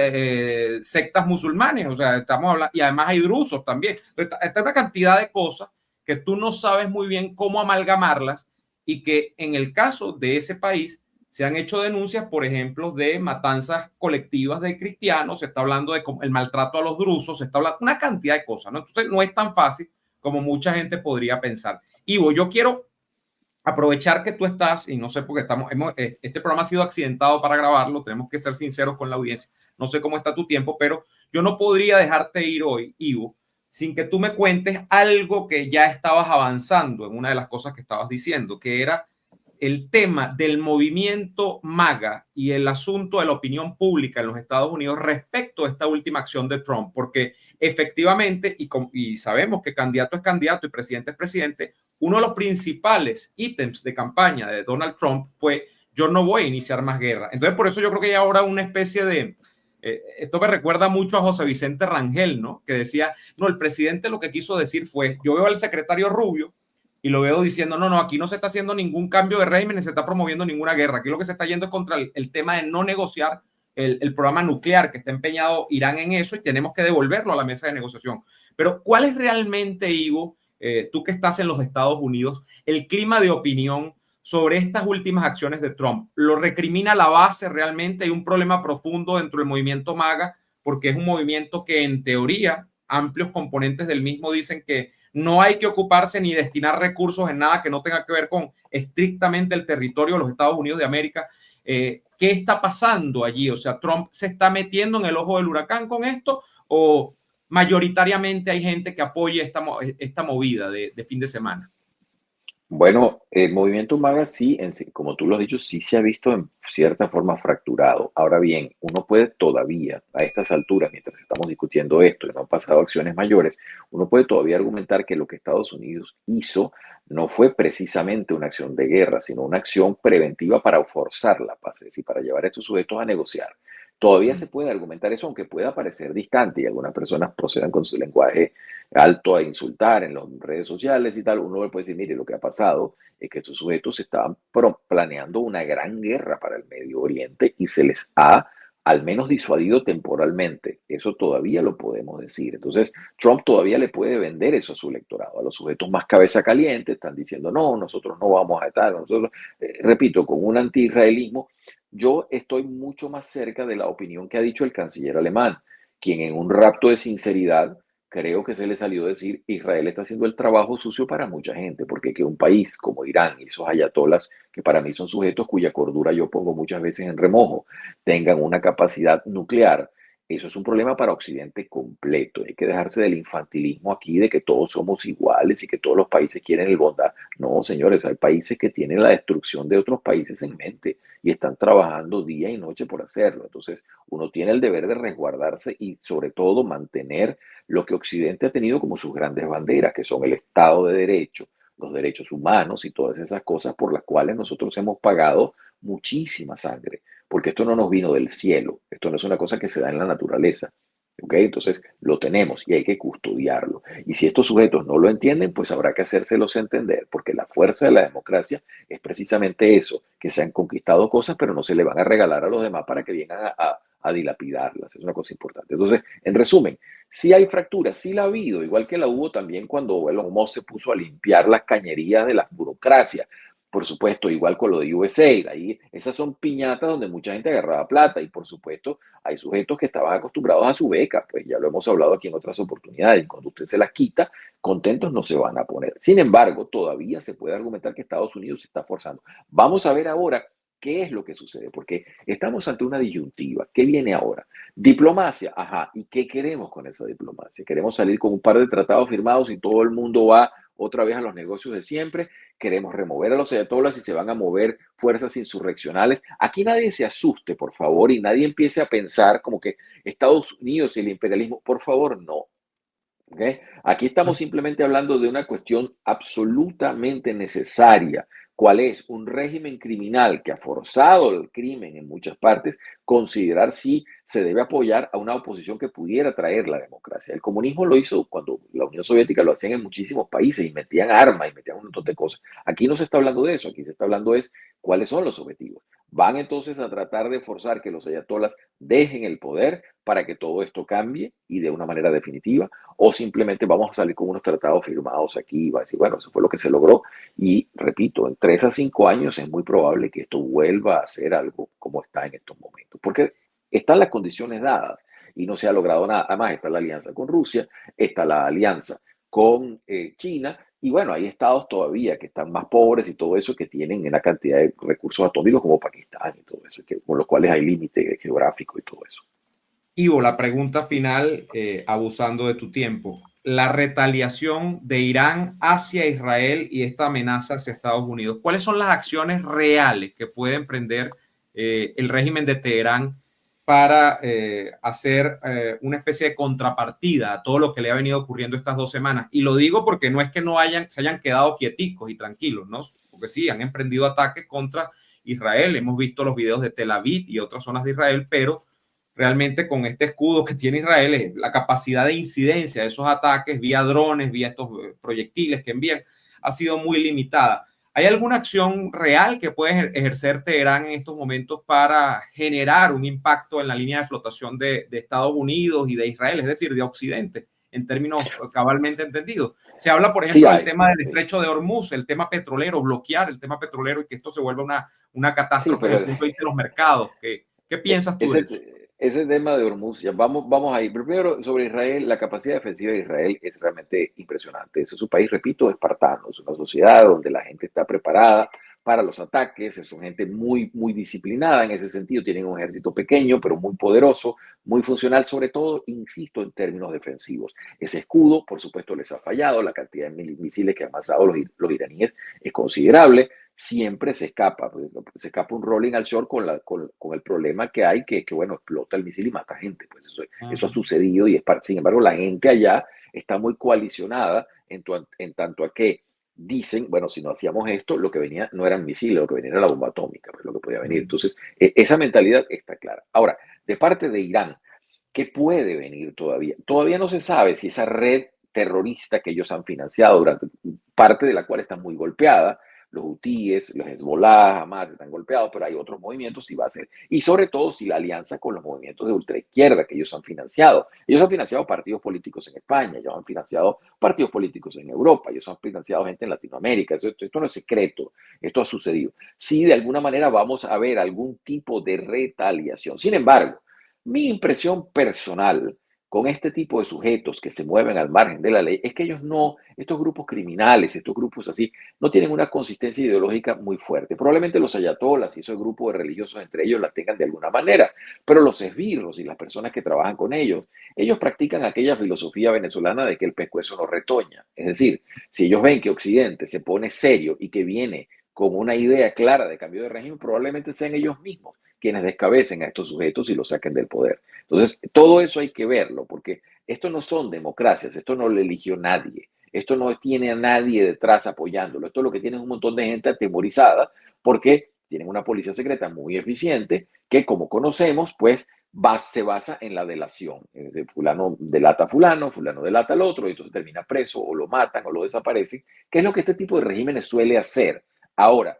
sectas musulmanes, o sea, estamos hablando, y además hay drusos también. Está una cantidad de cosas que tú no sabes muy bien cómo amalgamarlas y que en el caso de ese país se han hecho denuncias, por ejemplo, de matanzas colectivas de cristianos, se está hablando de el maltrato a los drusos, se está hablando de una cantidad de cosas, ¿no? Entonces no es tan fácil como mucha gente podría pensar. Ivo, yo quiero aprovechar que tú estás, y no sé por qué este programa ha sido accidentado para grabarlo, tenemos que ser sinceros con la audiencia, no sé cómo está tu tiempo, pero yo no podría dejarte ir hoy, Ivo, sin que tú me cuentes algo que ya estabas avanzando en una de las cosas que estabas diciendo, que era el tema del movimiento MAGA y el asunto de la opinión pública en los Estados Unidos respecto a esta última acción de Trump, porque efectivamente, y sabemos que candidato es candidato y presidente es presidente, uno de los principales ítems de campaña de Donald Trump fue: yo no voy a iniciar más guerra. Entonces, por eso yo creo que hay ahora una especie de... esto me recuerda mucho a José Vicente Rangel, ¿no? Que decía, no, el presidente lo que quiso decir fue, yo veo al secretario Rubio y lo veo diciendo, no, aquí no se está haciendo ningún cambio de régimen ni se está promoviendo ninguna guerra. Aquí lo que se está yendo es contra el tema de no negociar el programa nuclear, que está empeñado Irán en eso, y tenemos que devolverlo a la mesa de negociación. Pero ¿cuál es realmente, Ivo, tú que estás en los Estados Unidos, el clima de opinión sobre estas últimas acciones de Trump? ¿Lo recrimina la base realmente? ¿Hay un problema profundo dentro del movimiento MAGA? Porque es un movimiento que en teoría amplios componentes del mismo dicen que no hay que ocuparse ni destinar recursos en nada que no tenga que ver con estrictamente el territorio de los Estados Unidos de América. ¿Qué está pasando allí? O sea, ¿Trump se está metiendo en el ojo del huracán con esto o mayoritariamente hay gente que apoya esta movida de fin de semana? Bueno, el movimiento MAGA sí, como tú lo has dicho, sí se ha visto en cierta forma fracturado. Ahora bien, uno puede todavía, a estas alturas, mientras estamos discutiendo esto y no han pasado acciones mayores, uno puede todavía argumentar que lo que Estados Unidos hizo no fue precisamente una acción de guerra, sino una acción preventiva para forzar la paz, es decir, para llevar a estos sujetos a negociar. Todavía se puede argumentar eso, aunque pueda parecer distante y algunas personas procedan con su lenguaje alto a insultar en las redes sociales y tal. Uno le puede decir, mire, lo que ha pasado es que estos sujetos estaban planeando una gran guerra para el Medio Oriente y se les ha al menos disuadido temporalmente. Eso todavía lo podemos decir. Entonces, Trump todavía le puede vender eso a su electorado. A los sujetos más cabeza caliente están diciendo, no, nosotros no vamos a estar, nosotros, repito, con un anti-israelismo. Yo estoy mucho más cerca de la opinión que ha dicho el canciller alemán, quien en un rapto de sinceridad creo que se le salió a decir, Israel está haciendo el trabajo sucio para mucha gente, porque que un país como Irán y esos ayatolas, que para mí son sujetos cuya cordura yo pongo muchas veces en remojo, tengan una capacidad nuclear, eso es un problema para Occidente completo. Hay que dejarse del infantilismo aquí de que todos somos iguales y que todos los países quieren el bondad. No, señores, hay países que tienen la destrucción de otros países en mente y están trabajando día y noche por hacerlo. Entonces, uno tiene el deber de resguardarse y sobre todo mantener lo que Occidente ha tenido como sus grandes banderas, que son el Estado de Derecho, los derechos humanos y todas esas cosas por las cuales nosotros hemos pagado muchísima sangre, porque esto no nos vino del cielo, esto no es una cosa que se da en la naturaleza. ¿Ok? Entonces lo tenemos y hay que custodiarlo. Y si estos sujetos no lo entienden, pues habrá que hacérselos entender, porque la fuerza de la democracia es precisamente eso, que se han conquistado cosas, pero no se le van a regalar a los demás para que vengan a dilapidarlas. Es una cosa importante. Entonces, en resumen, sí hay fracturas, sí la ha habido, igual que la hubo también cuando Elon Musk se puso a limpiar las cañerías de la burocracia. Por supuesto, igual con lo de USAID, ahí esas son piñatas donde mucha gente agarraba plata y por supuesto hay sujetos que estaban acostumbrados a su beca, pues ya lo hemos hablado aquí en otras oportunidades, y cuando usted se las quita, contentos no se van a poner. Sin embargo, todavía se puede argumentar que Estados Unidos se está forzando. Vamos a ver ahora qué es lo que sucede, porque estamos ante una disyuntiva. ¿Qué viene ahora? Diplomacia, ajá, ¿y qué queremos con esa diplomacia? ¿Queremos salir con un par de tratados firmados y todo el mundo va otra vez a los negocios de siempre? ¿Queremos remover a los ayatolas y se van a mover fuerzas insurreccionales? Aquí nadie se asuste, por favor, y nadie empiece a pensar como que Estados Unidos y el imperialismo, por favor, no. ¿Okay? Aquí estamos simplemente hablando de una cuestión absolutamente necesaria. ¿Cuál es? Un régimen criminal que ha forzado el crimen en muchas partes, considerar si se debe apoyar a una oposición que pudiera traer la democracia. El comunismo lo hizo cuando la Unión Soviética lo hacían en muchísimos países y metían armas y metían un montón de cosas. Aquí no se está hablando de eso, aquí se está hablando de cuáles son los objetivos. Van entonces a tratar de forzar que los ayatolas dejen el poder para que todo esto cambie y de una manera definitiva, o simplemente vamos a salir con unos tratados firmados aquí y va a decir, bueno, eso fue lo que se logró. Y repito, en 3 a 5 años es muy probable que esto vuelva a ser algo como está en estos momentos, porque están las condiciones dadas y no se ha logrado nada. Además, está la alianza con Rusia, está la alianza con China, y bueno, hay estados todavía que están más pobres y todo eso, que tienen una cantidad de recursos atómicos como Pakistán y todo eso, con los cuales hay límite geográfico y todo eso. Ivo, la pregunta final, abusando de tu tiempo. La retaliación de Irán hacia Israel y esta amenaza hacia Estados Unidos. ¿Cuáles son las acciones reales que puede emprender el régimen de Teherán para hacer una especie de contrapartida a todo lo que le ha venido ocurriendo estas 2 semanas? Y lo digo porque no es que no se hayan quedado quieticos y tranquilos, ¿no? Porque sí, han emprendido ataques contra Israel. Hemos visto los videos de Tel Aviv y otras zonas de Israel, pero realmente con este escudo que tiene Israel, la capacidad de incidencia de esos ataques vía drones, vía estos proyectiles que envían, ha sido muy limitada. ¿Hay alguna acción real que puede ejercer Teherán en estos momentos para generar un impacto en la línea de flotación de Estados Unidos y de Israel, es decir, de Occidente, en términos cabalmente entendidos? Se habla, por Sí ejemplo, del hay, tema del sí. estrecho de Hormuz, el tema petrolero, bloquear el tema petrolero y que esto se vuelva una Sí, catástrofe desde el pero punto de vista de los mercados. ¿Qué piensas tú de ese, eso? ese tema de Hormuz, ya vamos a ir. Pero primero, sobre Israel, la capacidad defensiva de Israel es realmente impresionante. Ese es un país, repito, espartano. Es una sociedad donde la gente está preparada para los ataques. Es una gente muy, muy disciplinada en ese sentido. Tienen un ejército pequeño, pero muy poderoso, muy funcional, sobre todo, insisto, en términos defensivos. Ese escudo, por supuesto, les ha fallado. La cantidad de misiles que han lanzado los iraníes es considerable. Siempre se escapa un rolling al shore con el problema que hay, que bueno, explota el misil y mata gente. Pues eso ha sucedido y sin embargo la gente allá está muy coalicionada en tanto a que dicen, bueno, si no hacíamos esto, lo que venía no eran misiles, lo que venía era la bomba atómica, pues lo que podía venir. Entonces, esa mentalidad está clara. Ahora, de parte de Irán, ¿qué puede venir todavía? Todavía no se sabe si esa red terrorista que ellos han financiado, durante parte de la cual está muy golpeada, los hutíes, los Hezbollah, Hamas están golpeados, pero hay otros movimientos si va a ser. Y sobre todo si la alianza con los movimientos de ultraizquierda que ellos han financiado. Ellos han financiado partidos políticos en España, ellos han financiado partidos políticos en Europa, ellos han financiado gente en Latinoamérica. Esto no es secreto, esto ha sucedido. Sí, de alguna manera vamos a ver algún tipo de retaliación. Sin embargo, mi impresión personal con este tipo de sujetos que se mueven al margen de la ley es que ellos no, estos grupos criminales, estos grupos así, no tienen una consistencia ideológica muy fuerte. Probablemente los ayatolas y esos grupos de religiosos entre ellos la tengan de alguna manera, pero los esbirros y las personas que trabajan con ellos practican aquella filosofía venezolana de que el pescuezo no retoña. Es decir, si ellos ven que Occidente se pone serio y que viene con una idea clara de cambio de régimen, probablemente sean ellos mismos quienes descabecen a estos sujetos y los saquen del poder. Entonces, todo eso hay que verlo, porque esto no son democracias, esto no lo eligió nadie, esto no tiene a nadie detrás apoyándolo, esto lo que tiene es un montón de gente atemorizada porque tienen una policía secreta muy eficiente que, como conocemos, pues se basa en la delación. Fulano delata a fulano, fulano delata al otro, y entonces termina preso o lo matan o lo desaparecen, que es lo que este tipo de regímenes suele hacer. Ahora,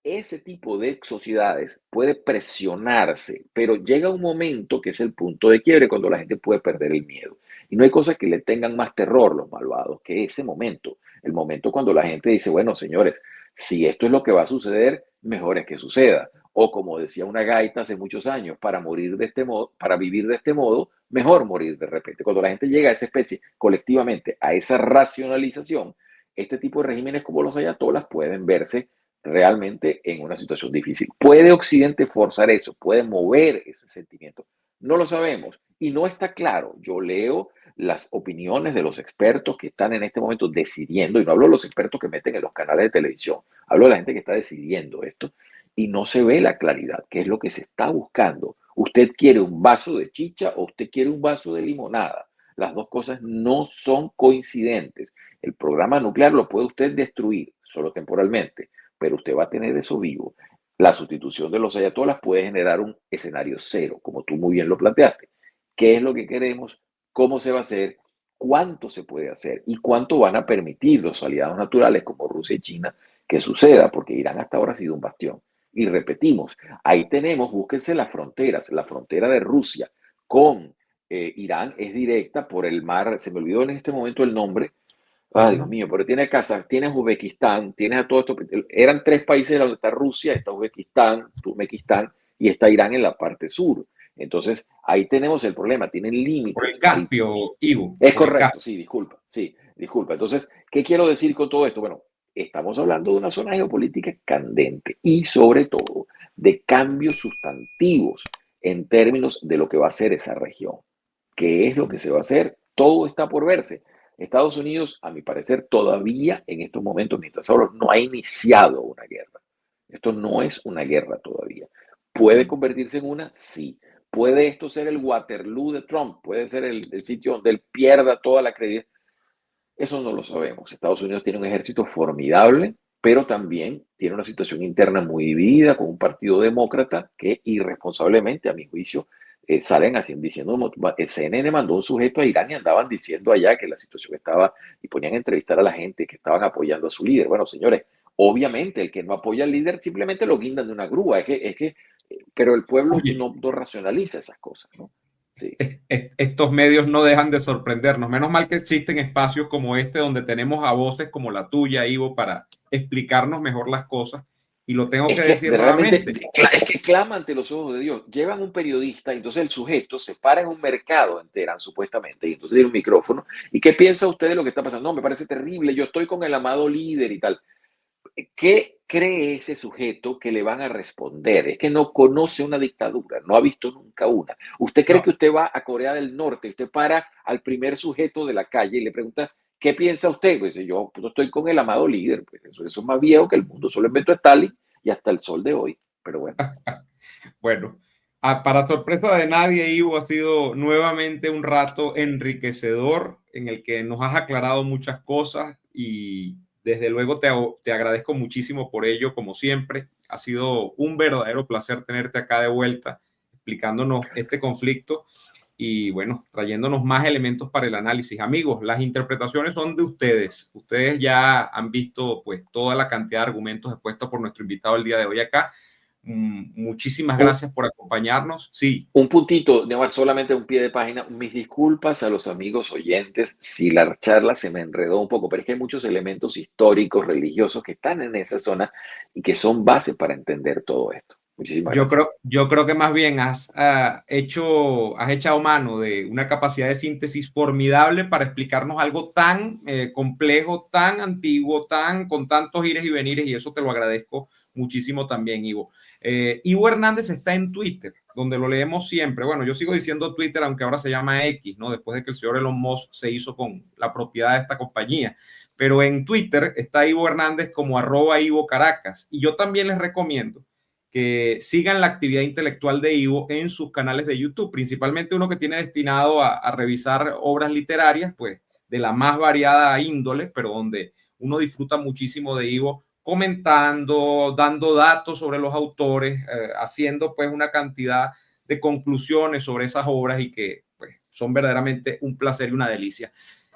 ese tipo de sociedades puede presionarse, pero llega un momento que es el punto de quiebre cuando la gente puede perder el miedo. Y no hay cosas que le tengan más terror los malvados que ese momento. El momento cuando la gente dice, bueno, señores, si esto es lo que va a suceder, mejor es que suceda. O como decía una gaita hace muchos años, para morir de este modo, para vivir de este modo, mejor morir de repente. Cuando la gente llega a esa especie, colectivamente, a esa racionalización, este tipo de regímenes como los ayatolas pueden verse realmente en una situación difícil. ¿Puede Occidente forzar eso? ¿Puede mover ese sentimiento? No lo sabemos y no está claro. Yo leo las opiniones de los expertos que están en este momento decidiendo, y no hablo de los expertos que meten en los canales de televisión, hablo de la gente que está decidiendo esto, y no se ve la claridad, qué es lo que se está buscando. ¿Usted quiere un vaso de chicha o usted quiere un vaso de limonada? Las dos cosas no son coincidentes. El programa nuclear lo puede usted destruir, solo temporalmente, pero usted va a tener eso vivo. La sustitución de los ayatolas puede generar un escenario cero, como tú muy bien lo planteaste. ¿Qué es lo que queremos? ¿Cómo se va a hacer? ¿Cuánto se puede hacer? ¿Y cuánto van a permitir los aliados naturales como Rusia y China que suceda? Porque Irán hasta ahora ha sido un bastión. Y repetimos, ahí tenemos, búsquense las fronteras. La frontera de Rusia con Irán es directa por el mar, se me olvidó en este momento el nombre. Ay, Dios mío, pero tiene Kazaj, tienes Uzbekistán, tienes a todo esto. Eran tres países donde está Rusia, está Uzbekistán, Turkmenistán y está Irán en la parte sur. Entonces, ahí tenemos el problema, tienen Por el límites marítimos. Caspio, Ivo, Es por el correcto, Caspio. sí, disculpa, sí, disculpa. Entonces, ¿qué quiero decir con todo esto? Bueno, estamos hablando de una zona geopolítica candente y sobre todo de cambios sustantivos en términos de lo que va a ser esa región. ¿Qué es lo que se va a hacer? Todo está por verse. Estados Unidos, a mi parecer, todavía en estos momentos, mientras ahora no ha iniciado una guerra. Esto no es una guerra todavía. ¿Puede convertirse en una? Sí. ¿Puede esto ser el Waterloo de Trump? ¿Puede ser el sitio donde él pierda toda la credibilidad? Eso no lo sabemos. Estados Unidos tiene un ejército formidable, pero también tiene una situación interna muy dividida con un partido demócrata que irresponsablemente, a mi juicio, salen así diciendo, el CNN mandó un sujeto a Irán y andaban diciendo allá que la situación estaba, y ponían a entrevistar a la gente que estaban apoyando a su líder. Bueno, señores, obviamente el que no apoya al líder simplemente lo guindan de una grúa, pero el pueblo Oye, no racionaliza esas cosas, ¿no? Sí. estos medios no dejan de sorprendernos. Menos mal que existen espacios como este donde tenemos a voces como la tuya, Ivo, para explicarnos mejor las cosas. Y lo tengo Es que que decir realmente, nuevamente. es que clama ante los ojos de Dios. Llevan un periodista, entonces el sujeto se para en un mercado en Teherán, supuestamente, y entonces tiene un micrófono. ¿Y qué piensa usted de lo que está pasando? No, me parece terrible, yo estoy con el amado líder y tal. ¿Qué cree ese sujeto que le van a responder? Es que no conoce una dictadura, no ha visto nunca una. ¿Usted cree No, que usted va a Corea del Norte, usted para al primer sujeto de la calle y le pregunta, ¿qué piensa usted? Pues yo estoy con el amado líder, pues eso es más viejo que el mundo, solo inventó Stalin y hasta el sol de hoy. Pero bueno. bueno, para sorpresa de nadie, Ivo, ha sido nuevamente un rato enriquecedor en el que nos has aclarado muchas cosas y desde luego te agradezco muchísimo por ello, como siempre. Ha sido un verdadero placer tenerte acá de vuelta explicándonos este conflicto y bueno, trayéndonos más elementos para el análisis. Amigos, las interpretaciones son de ustedes. Ustedes ya han visto pues toda la cantidad de argumentos expuestos por nuestro invitado el día de hoy acá. Muchísimas Un, gracias por acompañarnos. Sí, un puntito, Neymar, solamente un pie de página. Mis disculpas a los amigos oyentes si la charla se me enredó un poco, pero es que hay muchos elementos históricos, religiosos que están en esa zona y que son base para entender todo esto. Muchísimas gracias. Yo creo que más bien has echado mano de una capacidad de síntesis formidable para explicarnos algo tan complejo, tan antiguo, con tantos ires y venires, y eso te lo agradezco muchísimo también, Ivo. Ivo Hernández está en Twitter, donde lo leemos siempre. Bueno, yo sigo diciendo Twitter, aunque ahora se llama X, ¿no? Después de que el señor Elon Musk se hizo con la propiedad de esta compañía. Pero en Twitter está Ivo Hernández como @IvoCaracas. Y yo también les recomiendo que sigan la actividad intelectual de Ivo en sus canales de YouTube, principalmente uno que tiene destinado a revisar obras literarias, pues de la más variada índole, pero donde uno disfruta muchísimo de Ivo comentando, dando datos sobre los autores, haciendo pues una cantidad de conclusiones sobre esas obras y que pues, son verdaderamente un placer y una delicia.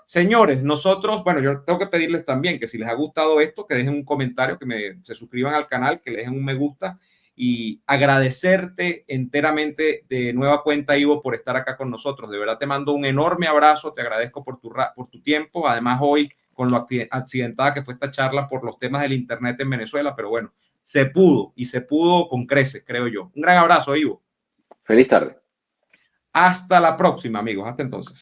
Señores, nosotros, bueno, yo tengo que pedirles también que si les ha gustado esto, que dejen un comentario, se suscriban al canal, que le dejen un me gusta y agradecerte enteramente de nueva cuenta, Ivo, por estar acá con nosotros. De verdad te mando un enorme abrazo, te agradezco por tu tiempo, además hoy con lo accidentada que fue esta charla por los temas del internet en Venezuela, pero bueno, se pudo y se pudo con creces, creo yo. Un gran abrazo, Ivo. Feliz tarde. Hasta la próxima, amigos. Hasta entonces.